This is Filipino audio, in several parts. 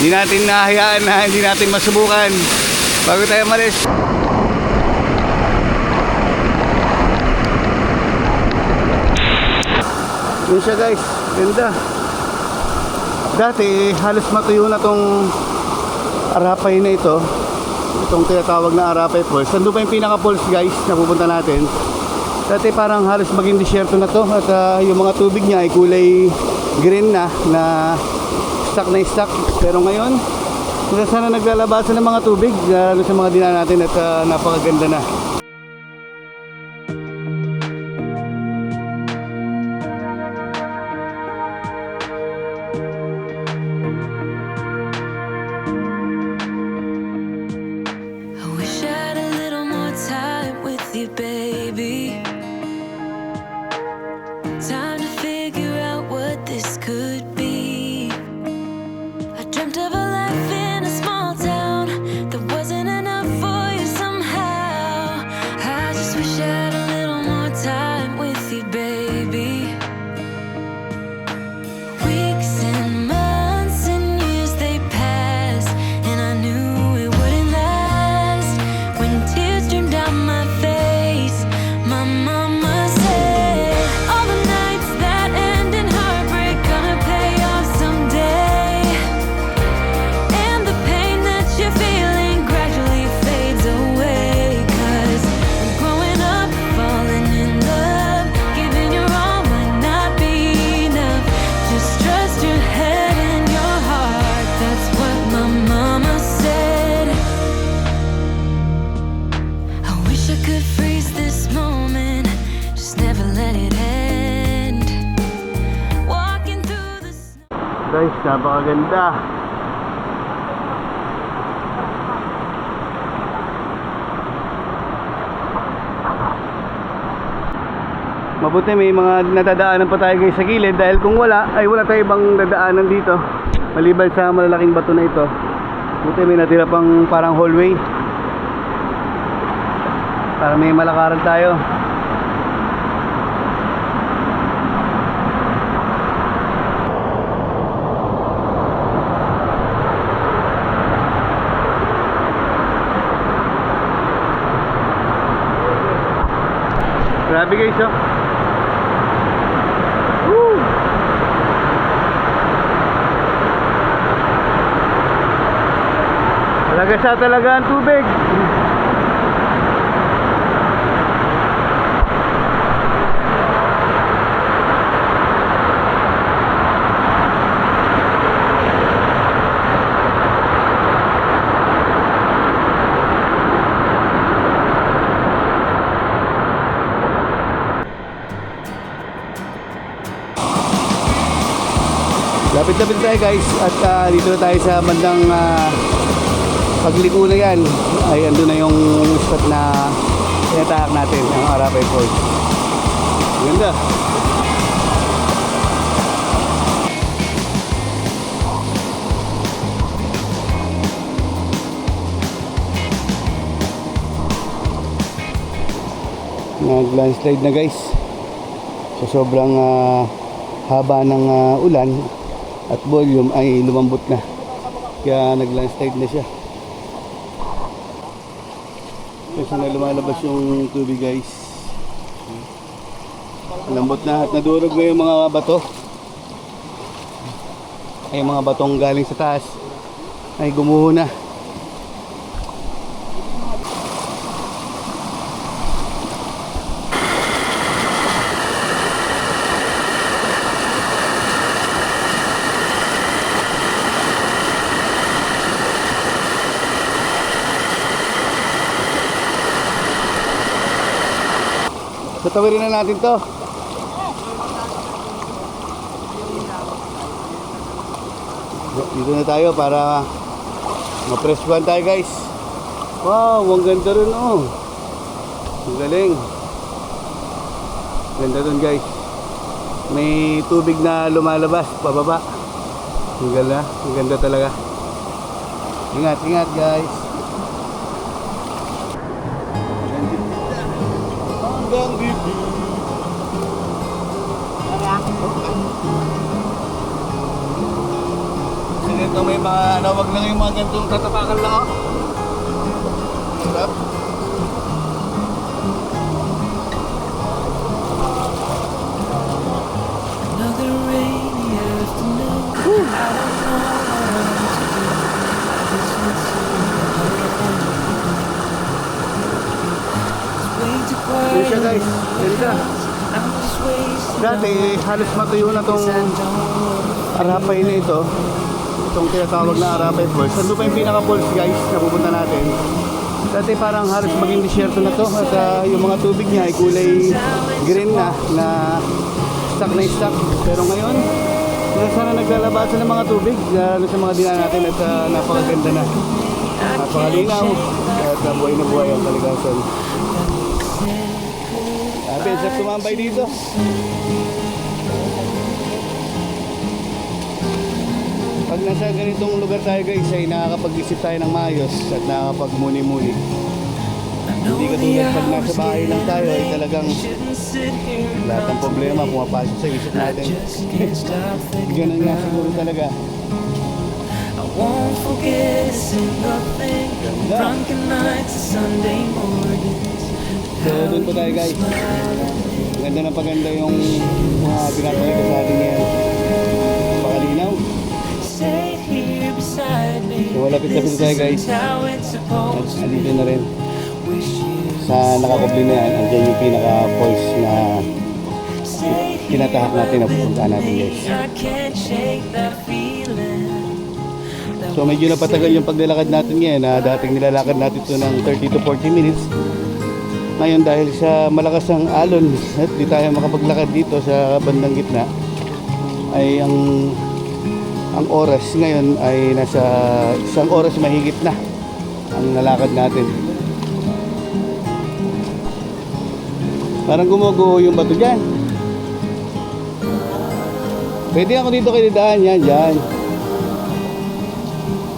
Hindi natin nahayaan na hindi natin masubukan bago tayo malis. Yun siya guys, ganda. Dati halos matuyo na tong Arapay na ito. Itong tinatawag na Arapay Falls. Saan pa yung pinaka falls guys na pupunta natin? Dati parang halos maging disyerto na to. At yung mga tubig niya ay kulay green na stock na stock. Pero ngayon sana naglalabasan ng mga tubig lalo sa mga dinaan natin at napakaganda na. Baby, time to figure out what this could be. I dreamt of a life in a small town that wasn't enough for you somehow. I just wish I had a little more time with you, baby. Weeks and months and years they passed, and I knew it wouldn't last. When tears streamed down my face, my mama said, all the nights that end in heartbreak gonna pay off someday. And the pain that you're feeling gradually fades away. 'Cause growing up, falling in love, giving your all might not be enough. Just trust your head and your heart, that's what my mama said. I wish I could freeze this moment, just never let it end. Walking through the snow. Guys, napakaganda. Mabuti may mga nadadaanan pa tayo guys sa gilid dahil kung wala ay wala tayong ibang dadaanan dito maliban sa malalaking bato na ito. Buti may natira pang parang hallway para may malakaran tayo. Grabe guys, oh. Woo! Lagasa talaga ang tubig. Lapit-lapit tayo guys at dito na tayo sa bandang pagligo na yan ay ando na yung spot na tinatahak natin, ang Arapay Falls. Ganda. Nag-landslide na guys. So sobrang haba ng ulan at volume ay lumambot na, kaya nag-landslide na siya. Kasi na lumalabas yung tubig guys, lambot na at nadurog na yung mga bato. Ay mga batong galing sa taas ay gumuho na. Tatawirin na natin to. Dito na tayo para ma-press-one tayo guys. Wow, ang ganda rin oh. Ang galing. Ganda dun guys. May tubig na lumalabas pababa. Ang ganda talaga. Ingat, ingat guys. Hanggang dito. Sagad Ito may mga ano, wag lang yung mga ganitong tatapakan lang oh. Sarap. Another rainy afternoon. I don't know what to do. This would seem it's way too Yun siya quiet. guys, ganda. I'm just wasting Dati halos matuyo na tong Arapay na ito. Itong tinatawag na Arapay Falls. Saan pa yung pinaka-falls guys na pupunta natin? Dati parang halos maging disyerto na to. At yung mga tubig niya ay kulay green na stuck na stuck. Pero ngayon, sana naglalabasan ng mga tubig. Lalo sa mga dinaan natin at napakaganda na. Napakalinaw. At buhay na buhay ang kaligasan. Sabi, sa tumambay dito. Pag nasa ganitong lugar tayo guys ay nakakapag-isip tayo ng maayos at nakakapag-muni-muni. Hindi katulad pag nasa bahay lang tayo ay talagang lahat ng problema pumapasok sa isip natin. Ganun nga siguro talaga. I won't forget a single thing. Ganda. Drunken nights and Sunday mornings. So doon po tayo guys. Ganda na paganda yung mga pinapakita sa atin ngayon. Pakalinaw. Stay here beside me. So malapit na tayo guys. This isn't how it's supposed to Andito na rin. wish you Sa nakakubli na yan, andyan yung pinaka-falls na stay here. tinatahak natin na pupuntaan natin guys. I can't shake that feeling. So medyo napatagal yung paglalakad natin ngayon na dating nilalakad natin ito ng 30 to 40 minutes. Ngayon dahil sa malakas ang alon at di tayo makapaglakad dito sa bandang gitna ay ang oras ngayon ay nasa 1 oras mahigit na ang nalakad natin. Parang gumuguho yung bato dyan. Pwede ako dito kayo daan yan dyan.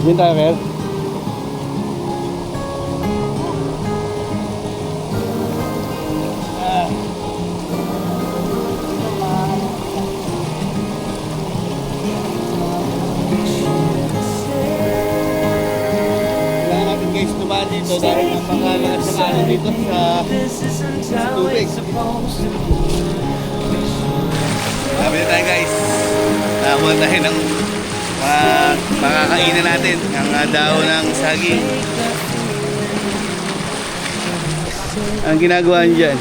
Diyan tayo Kel. Kailangan natin guys tumaan dito dahil napakalakas ng alon dito sa This isn't how tubig. it's supposed to Sabi na tayo guys. Nakakuha tayo ng makakainan natin ang dahon ng saging. Ang ginagawa niyo dyan?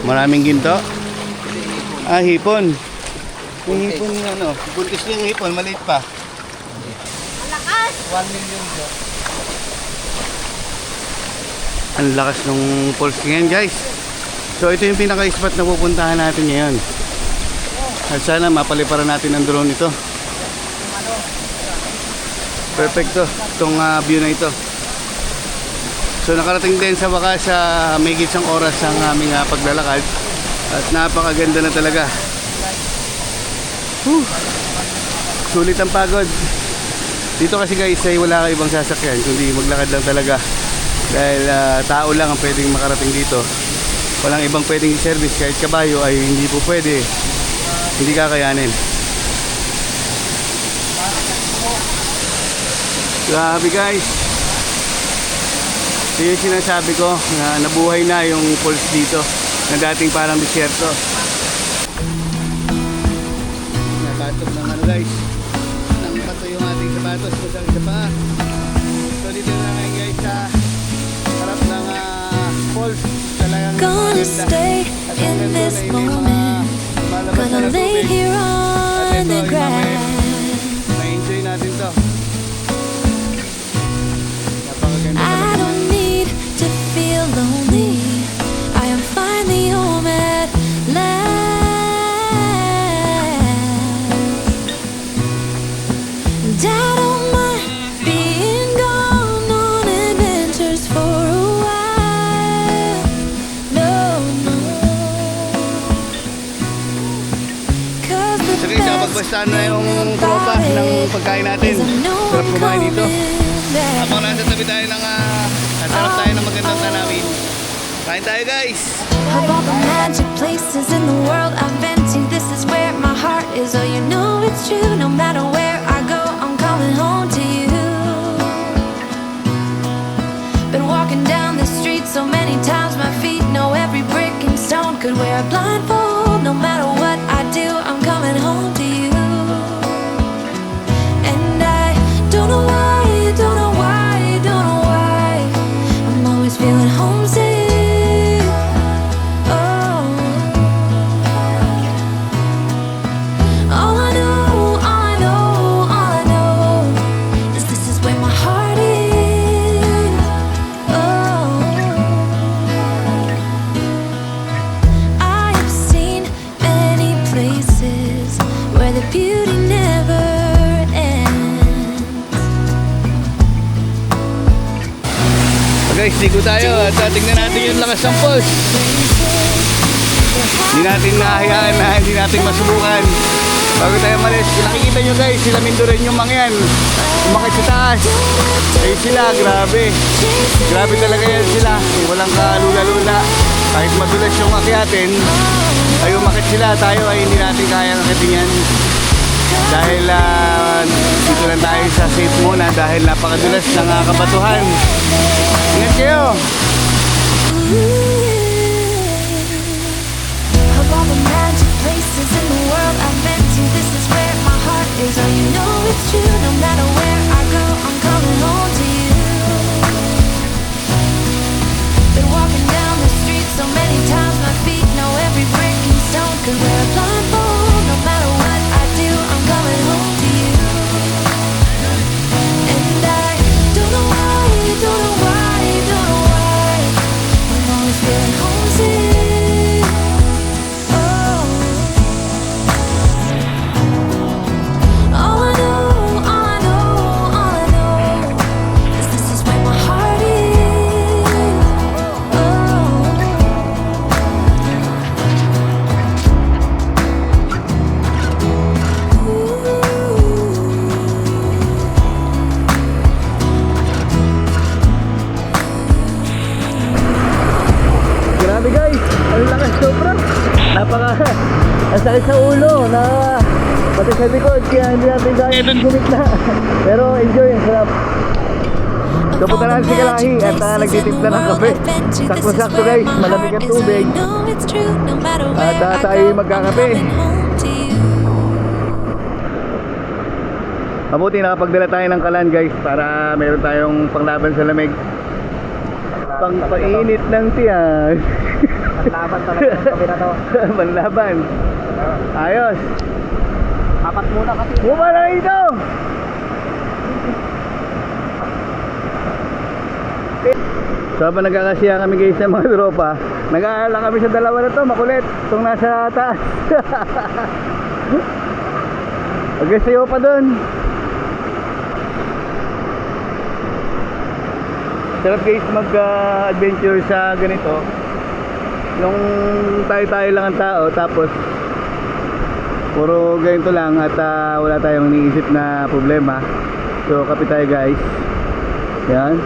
Maraming ginto? Hipon. Yung hipon yung ano, buntis niya yung hipon, maliit pa. Malakas! 1 million bro. Ang lakas ng pulse ngayon guys. So ito yung pinaka-spot na pupuntahan natin ngayon. At sana mapaliparan natin ang drone ito. Perfecto, itong view na ito. So nakarating din sa wakas sa may isang oras ang aming paglalakad. At napakaganda na talaga. Sulit ang pagod. Dito kasi guys ay wala kang ibang sasakyan kundi maglakad lang talaga. Dahil tao lang ang pwedeng makarating dito. Walang ibang pwedeng i-service kahit kabayo ay hindi po pwede. Hindi kakayanin. Grabe guys. Ito yung sinasabi ko na nabuhay na yung falls dito na dating parang disyerto. Nabatok ng ano guys. Nang bato yung ating sapatos masang sa paa. So dito na ngayon guys sa harap ng falls. Talagang Gonna stay in this moment. Gonna lay here on the grass. Na-enjoy natin to. Napakaganda I talaga. don't need to feel lonely. I am finally home at last. And I don't mind being gone on adventures for a while. No, no. 'Cause the So guys, nakapagbastahan na yung tropa ng pagkain natin. Sarap kumain dito. Habang nasa tabi tayo ng sarap tayo ng magandang tanawin. Kain tayo guys! Of all the magic places in the world I've been to, this is where my heart is. Oh, you know it's true. No matter where I go, I'm guys, ligo tayo at tingnan natin yung lakas ng pulse. Hindi natin nahayaan na hindi natin masubukan. Bago tayo malis, nakikita nyo guys, sila Minduran yung mga yan. Umakit sa taas. Ay sila, grabe. Grabe talaga yan sila. Walang kalula-lula. Kahit madulas yung akyatin, ay umakit sila. Tayo ay hindi natin kayang akitin yan. Dahil dito lang tayo sa safe muna dahil napakadulas ng kabatuhan. Ingat kayo! Of all the magic places in the world I've been to, this is where my heart is. Oh, you know it's true. No matter where I go, I'm coming home to you. Been walking down the street so many times, my feet know every brick and stone. Could wear a blindfold. No matter what I do, I'm coming home to you. And I don't know why, don't know why, don't know why I'm always feeling homesick. Oh, all I know, all I know, all I know is this is where my heart is. Grabe guys, ang lakas sobra. Ang sakit sa ulo, pati sa likod, kaya hindi natin kaya doon gumit na. Pero enjoy, ang sarap. So punta natin si Kalahi at nagtitimpla ng kape. Sakto-sakto guys, malamig ang tubig. At tayo magkakape. Mabuti nakapagdala tayo ng kalan guys para meron tayong panglaban sa lamig. Pangpainit ng tiyan. Laban talaga ng kape na to. Manlaban. Ayos. Apat muna kasi. Buma na ito. So habang nagkakasiya kami guys sa mga tropa, nag-aalala kami sa dalawa na to, makulit. Itong nasa taas. Agasiyo pa dun. Sarap guys mag-adventure sa ganito. Yung tayo-tayo lang ang tao, tapos puro ganito lang at wala tayong iniisip na problema. So kapit tayo guys. Yan.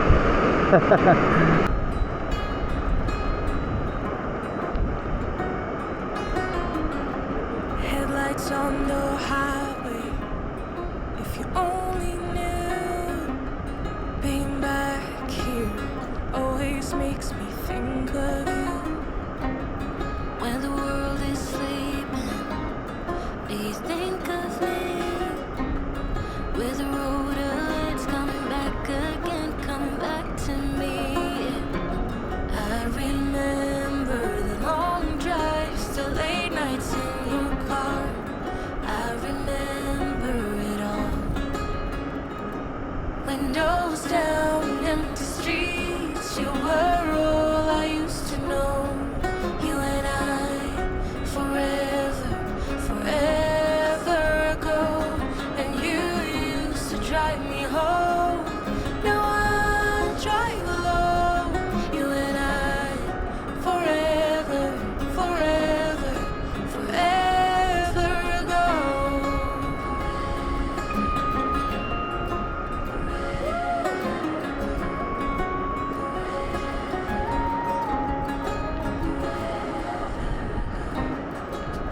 Headlights on the highway. If you only knew, being back here always makes me think of you. When the world is sleeping, please think of me. With the road it's coming back again, coming back to me. I remember the long drives, the late nights in your car. I remember it all. Windows down, empty streets, you were all I used to know. You and I, forever, forever ago. And you used to drive me home. Now I drive alone. You and I, forever, forever, forever ago.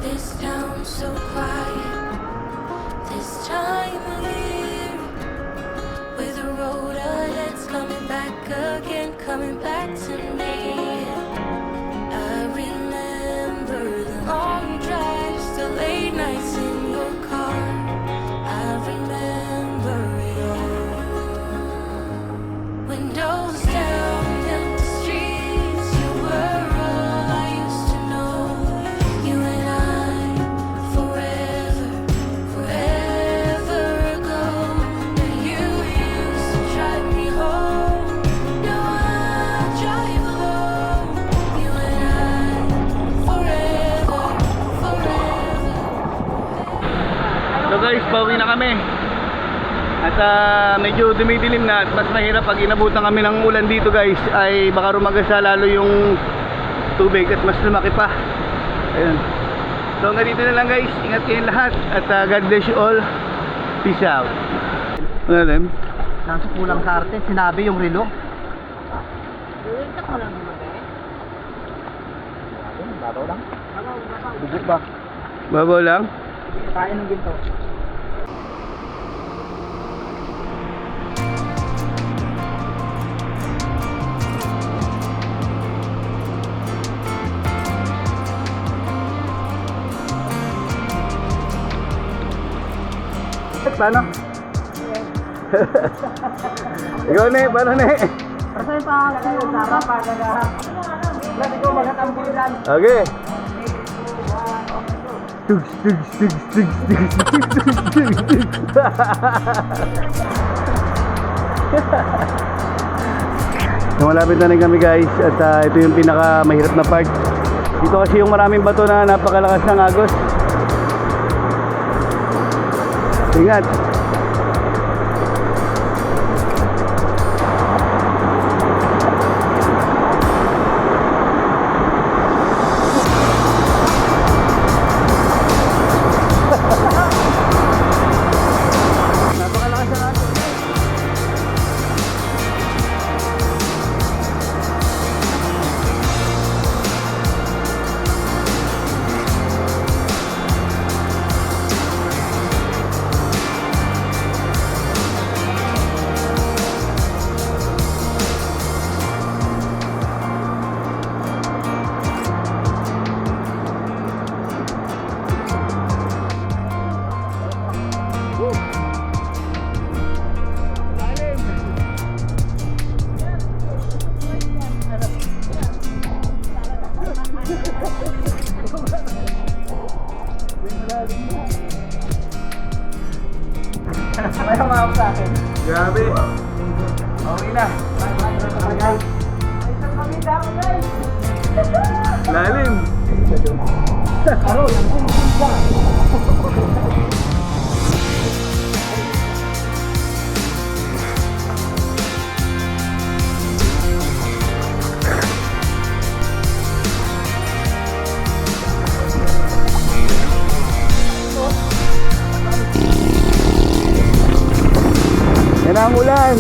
This town's so quiet, this time of year. At medyo dumidilim na at mas mahirap pag inabutan kami ng ulan dito guys, ay baka rumagasa lalo yung tubig at mas lumaki pa. Ayun. So hanggang dito na lang guys, ingat kayo lahat at God bless you all. Peace out. Ano rin? Nasa kulang sa arte, sinabi yung relo. Babaw lang. Bugok ba? Babaw lang? Kaya ng ginto. Paano? Ikaw na paano na Kasi pa kayo sarap pa gaga. Lagi ko magatambulan. Okay. Tugs, tugs, tugs, tugs, tugs, tugs, tugs, tugs, tugs. So, malapit na rin kami guys at ito yung pinaka mahirap na part. Dito kasi yung maraming bato na napakalakas ng agos. Ingat. May humawak sa akin. Grabe. Okay na. Lalim. Aro, yung kumisa. Yan ang ulan.